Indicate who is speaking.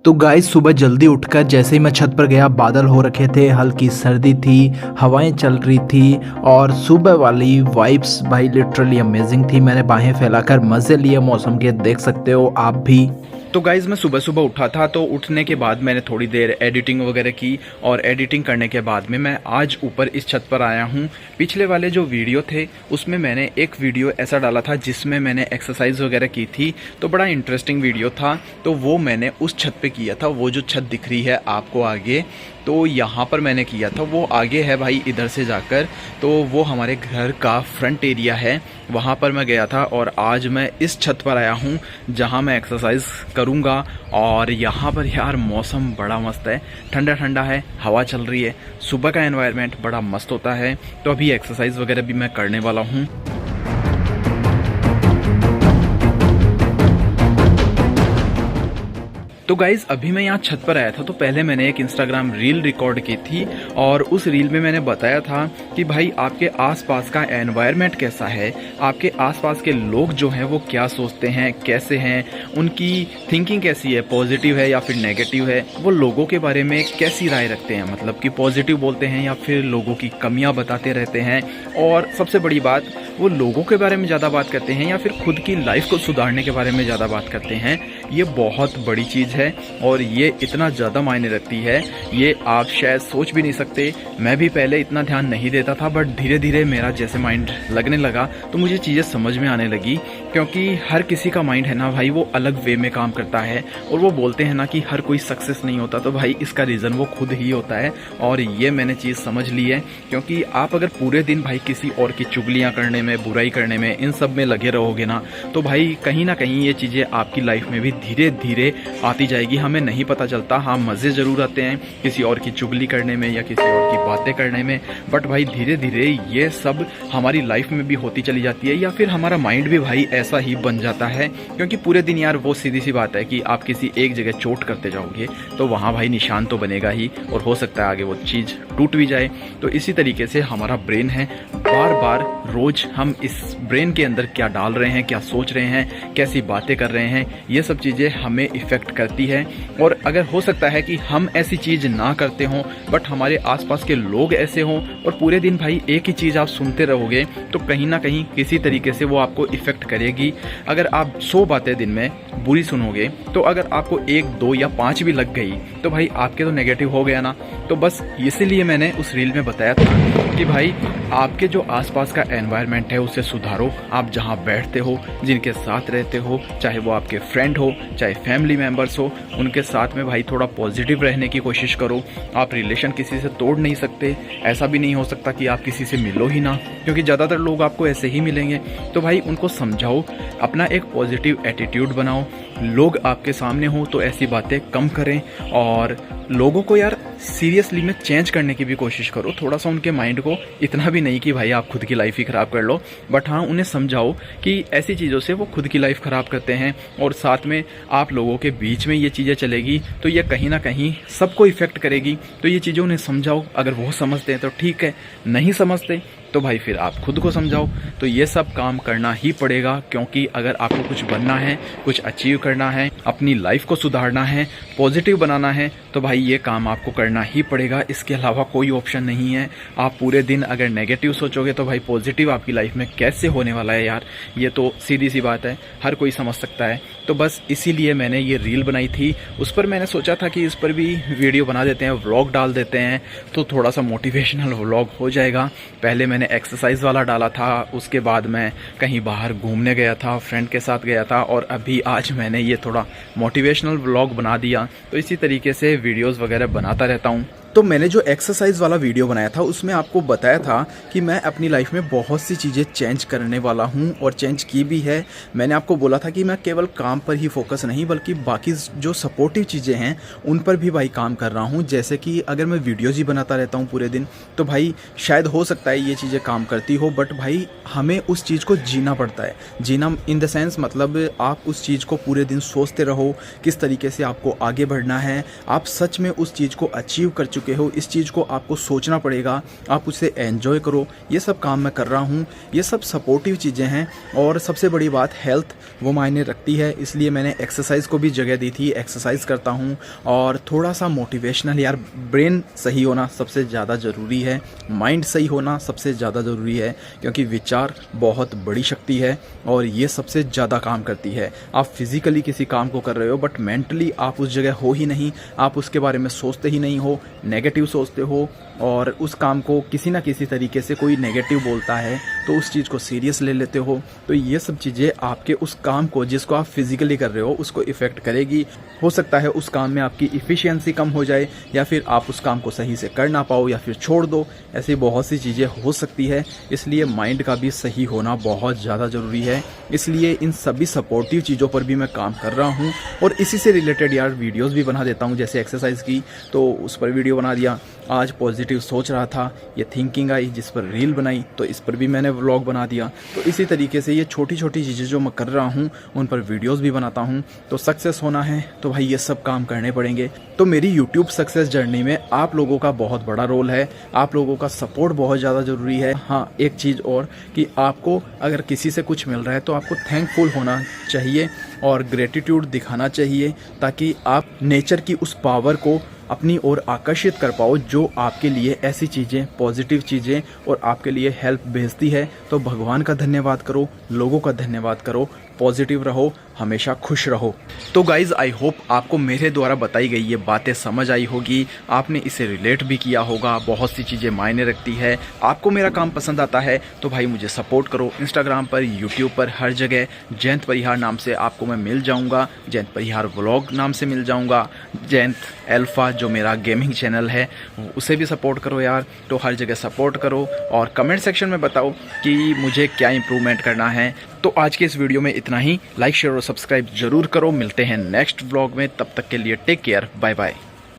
Speaker 1: तो गाइस सुबह जल्दी उठकर जैसे ही मैं छत पर गया, बादल हो रखे थे, हल्की सर्दी थी, हवाएं चल रही थी और सुबह वाली वाइब्स भाई लिटरली अमेजिंग थी। मैंने बाहें फैलाकर मज़े लिए मौसम के, देख सकते हो आप भी। तो गाइज़ मैं सुबह सुबह उठा था, तो उठने के बाद मैंने थोड़ी देर एडिटिंग वगैरह की और एडिटिंग करने के बाद में मैं आज ऊपर इस छत पर आया हूँ। पिछले वाले जो वीडियो थे उसमें मैंने एक वीडियो ऐसा डाला था जिसमें मैंने एक्सरसाइज वगैरह की थी, तो बड़ा इंटरेस्टिंग वीडियो था। तो वो मैंने उस छत पे किया था, वो जो छत दिख रही है आपको आगे, तो यहाँ पर मैंने किया था। वो आगे है भाई इधर से जाकर, तो वो हमारे घर का फ्रंट एरिया है, वहाँ पर मैं गया था। और आज मैं इस छत पर आया हूँ जहाँ मैं एक्सरसाइज करूँगा। और यहाँ पर यार मौसम बड़ा मस्त है, ठंडा ठंडा है, हवा चल रही है, सुबह का एनवायरनमेंट बड़ा मस्त होता है। तो अभी एक्सरसाइज वगैरह भी मैं करने वाला हूँ। तो गाइज़ अभी मैं यहाँ छत पर आया था, तो पहले मैंने एक इंस्टाग्राम रील रिकॉर्ड की थी और उस रील में मैंने बताया था कि भाई आपके आसपास का एनवायरनमेंट कैसा है, आपके आसपास के लोग जो हैं वो क्या सोचते हैं, कैसे हैं, उनकी थिंकिंग कैसी है, पॉजिटिव है या फिर नेगेटिव है, वो लोगों के बारे में कैसी राय रखते हैं, मतलब कि पॉजिटिव बोलते हैं या फिर लोगों की कमियाँ बताते रहते हैं। और सबसे बड़ी बात, वो लोगों के बारे में ज़्यादा बात करते हैं या फिर खुद की लाइफ को सुधारने के बारे में ज़्यादा बात करते हैं। ये बहुत बड़ी चीज़ है और ये इतना ज़्यादा मायने रखती है, ये आप शायद सोच भी नहीं सकते। मैं भी पहले इतना ध्यान नहीं देता था, बट धीरे धीरे मेरा जैसे माइंड लगने लगा तो मुझे चीज़ें समझ में आने लगी। क्योंकि हर किसी का माइंड है ना भाई, वो अलग वे में काम करता है। और वो बोलते हैं ना कि हर कोई सक्सेस नहीं होता, तो भाई इसका रीज़न वो खुद ही होता है। और ये मैंने चीज़ समझ ली है, क्योंकि आप अगर पूरे दिन भाई किसी और की चुगलियाँ करने में, बुराई करने में, इन सब में लगे रहोगे ना, तो भाई कहीं ना कहीं ये चीज़ें आपकी लाइफ में भी धीरे धीरे आती जाएगी। हमें नहीं पता चलता, हाँ मज़े ज़रूर आते हैं किसी और की चुगली करने में या किसी और की बातें करने में, बट भाई धीरे धीरे ये सब हमारी लाइफ में भी होती चली जाती है, या फिर हमारा माइंड भी भाई ऐसा ही बन जाता है। क्योंकि पूरे दिन यार वो सीधी सी बात है कि आप किसी एक जगह चोट करते जाओगे तो वहाँ भाई निशान तो बनेगा ही, और हो सकता है आगे वो चीज़ टूट भी जाए। तो इसी तरीके से हमारा ब्रेन है, बार बार रोज हम इस ब्रेन के अंदर क्या डाल रहे हैं, क्या सोच रहे हैं, कैसी बातें कर रहे हैं, ये सब चीज़ें हमें इफ़ेक्ट करती है। और अगर हो सकता है कि हम ऐसी चीज़ ना करते हों, बट हमारे आसपास के लोग ऐसे हों और पूरे दिन भाई एक ही चीज़ आप सुनते रहोगे, तो कहीं ना कहीं किसी तरीके से वो आपको इफ़ेक्ट करेगी। अगर आप 100 बातें दिन में बुरी सुनोगे, तो अगर आपको 1, 2 या 5 भी लग गई तो भाई आपके तो नेगेटिव हो गया ना। तो बस इसीलिए मैंने उस रील में बताया था कि भाई आपके जो आसपास का एनवायरनमेंट है उसे सुधारो। आप जहाँ बैठते हो, जिनके साथ रहते हो, चाहे वो आपके फ्रेंड हो, चाहे फैमिली मेम्बर्स हो, उनके साथ में भाई थोड़ा पॉजिटिव रहने की कोशिश करो। आप रिलेशन किसी से तोड़ नहीं सकते, ऐसा भी नहीं हो सकता कि आप किसी से मिलो ही ना, क्योंकि ज़्यादातर लोग आपको ऐसे ही मिलेंगे। तो भाई उनको समझाओ, अपना एक पॉजिटिव एटीट्यूड बनाओ। लोग आपके सामने हो तो ऐसी बातें कम करें, और लोगों को यार सीरियसली में चेंज करने की भी कोशिश करो थोड़ा सा उनके माइंड को। इतना भी नहीं कि भाई आप खुद की लाइफ ही ख़राब कर लो, बट हाँ उन्हें समझाओ कि ऐसी चीज़ों से वो खुद की लाइफ ख़राब करते हैं, और साथ में आप लोगों के बीच में ये चीज़ें चलेगी तो ये कहीं ना कहीं सबको इफ़ेक्ट करेगी। तो ये चीज़ें उन्हें समझाओ, अगर वो समझते हैं तो ठीक है, नहीं समझते तो भाई फिर आप खुद को समझाओ। तो ये सब काम करना ही पड़ेगा, क्योंकि अगर आपको कुछ बनना है, कुछ अचीव करना है, अपनी लाइफ को सुधारना है, पॉजिटिव बनाना है, तो भाई ये काम आपको करना ही पड़ेगा। इसके अलावा कोई ऑप्शन नहीं है। आप पूरे दिन अगर नेगेटिव सोचोगे तो भाई पॉजिटिव आपकी लाइफ में कैसे होने वाला है यार, ये तो सीधी सी बात है, हर कोई समझ सकता है। तो बस इसीलिए मैंने ये रील बनाई थी। उस पर मैंने सोचा था कि इस पर भी वीडियो बना देते हैं, व्लॉग डाल देते हैं, तो थोड़ा सा मोटिवेशनल व्लॉग हो जाएगा। पहले मैंने एक्सरसाइज वाला डाला था, उसके बाद मैं कहीं बाहर घूमने गया था, फ्रेंड के साथ गया था, और अभी आज मैंने ये थोड़ा मोटिवेशनल व्लॉग बना दिया। तो इसी तरीके से वीडियोस वगैरह बनाता रहता हूँ। तो मैंने जो एक्सरसाइज वाला वीडियो बनाया था उसमें आपको बताया था कि मैं अपनी लाइफ में बहुत सी चीज़ें चेंज करने वाला हूं, और चेंज की भी है। मैंने आपको बोला था कि मैं केवल काम पर ही फोकस नहीं, बल्कि बाकी जो सपोर्टिव चीज़ें हैं उन पर भी भाई काम कर रहा हूं। जैसे कि अगर मैं वीडियोज़ ही बनाता रहता हूं पूरे दिन, तो भाई शायद हो सकता है ये चीज़ें काम करती हो, बट भाई हमें उस चीज़ को जीना पड़ता है। जीना इन द सेंस मतलब आप उस चीज़ को पूरे दिन सोचते रहो किस तरीके से आपको आगे बढ़ना है। आप सच में उस चीज़ को अचीव कर चुके हो, इस चीज़ को आपको सोचना पड़ेगा, आप उसे एंजॉय करो। ये सब काम मैं कर रहा हूँ, ये सब सपोर्टिव चीज़ें हैं। और सबसे बड़ी बात हेल्थ वो मायने रखती है, इसलिए मैंने एक्सरसाइज को भी जगह दी थी। एक्सरसाइज करता हूँ और थोड़ा सा मोटिवेशनल, यार ब्रेन सही होना सबसे ज़्यादा ज़रूरी है, माइंड सही होना सबसे ज़्यादा ज़रूरी है, क्योंकि विचार बहुत बड़ी शक्ति है और ये सबसे ज़्यादा काम करती है। आप फिजिकली किसी काम को कर रहे हो बट मेंटली आप उस जगह हो ही नहीं, आप उसके बारे में सोचते ही नहीं हो, नेगेटिव सोचते हो और उस काम को किसी ना किसी तरीके से कोई नेगेटिव बोलता है तो उस चीज़ को सीरियस ले लेते हो। तो ये सब चीज़ें आपके उस काम को जिसको आप फिजिकली कर रहे हो उसको इफ़ेक्ट करेगी। हो सकता है उस काम में आपकी इफ़िशियंसी कम हो जाए, या फिर आप उस काम को सही से कर ना पाओ, या फिर छोड़ दो। ऐसी बहुत सी चीज़ें हो सकती है, इसलिए माइंड का भी सही होना बहुत ज़्यादा ज़रूरी है। इसलिए इन सभी सपोर्टिव चीज़ों पर भी मैं काम कर रहा हूँ और इसी से रिलेटेड यार वीडियोज़ भी बना देता हूँ। जैसे एक्सरसाइज की तो उस पर वीडियो बना दिया, आज पॉजिटिव सोच रहा था, ये थिंकिंग आई जिस पर रील बनाई तो इस पर भी मैंने व्लॉग बना दिया। तो इसी तरीके से ये छोटी छोटी चीज़ें जो मैं कर रहा हूँ उन पर वीडियोस भी बनाता हूँ। तो सक्सेस होना है तो भाई ये सब काम करने पड़ेंगे। तो मेरी यूट्यूब सक्सेस जर्नी में आप लोगों का बहुत बड़ा रोल है, आप लोगों का सपोर्ट बहुत ज़्यादा ज़रूरी है। हाँ, एक चीज़ और कि आपको अगर किसी से कुछ मिल रहा है तो आपको थैंकफुल होना चाहिए और ग्रेटिट्यूड दिखाना चाहिए, ताकि आप नेचर की उस पावर को अपनी ओर आकर्षित कर पाओ जो आपके लिए ऐसी चीज़ें, पॉजिटिव चीज़ें और आपके लिए हेल्प भेजती है। तो भगवान का धन्यवाद करो, लोगों का धन्यवाद करो, पॉजिटिव रहो, हमेशा खुश रहो। तो गाइज़ आई होप आपको मेरे द्वारा बताई गई ये बातें समझ आई होगी, आपने इसे रिलेट भी किया होगा। बहुत सी चीज़ें मायने रखती है। आपको मेरा काम पसंद आता है तो भाई मुझे सपोर्ट करो। इंस्टाग्राम पर, यूट्यूब पर, हर जगह जयंत परिहार नाम से आपको मैं मिल जाऊँगा, जयंत परिहार व्लॉग नाम से मिल जाऊँगा, जयंत अल्फा जो मेरा गेमिंग चैनल है उसे भी सपोर्ट करो यार। तो हर जगह सपोर्ट करो और कमेंट सेक्शन में बताओ कि मुझे क्या इंप्रूवमेंट करना है। तो आज के इस वीडियो में इतना ही। लाइक, शेयर और सब्सक्राइब जरूर करो। मिलते हैं नेक्स्ट व्लॉग में, तब तक के लिए टेक केयर, बाय बाय।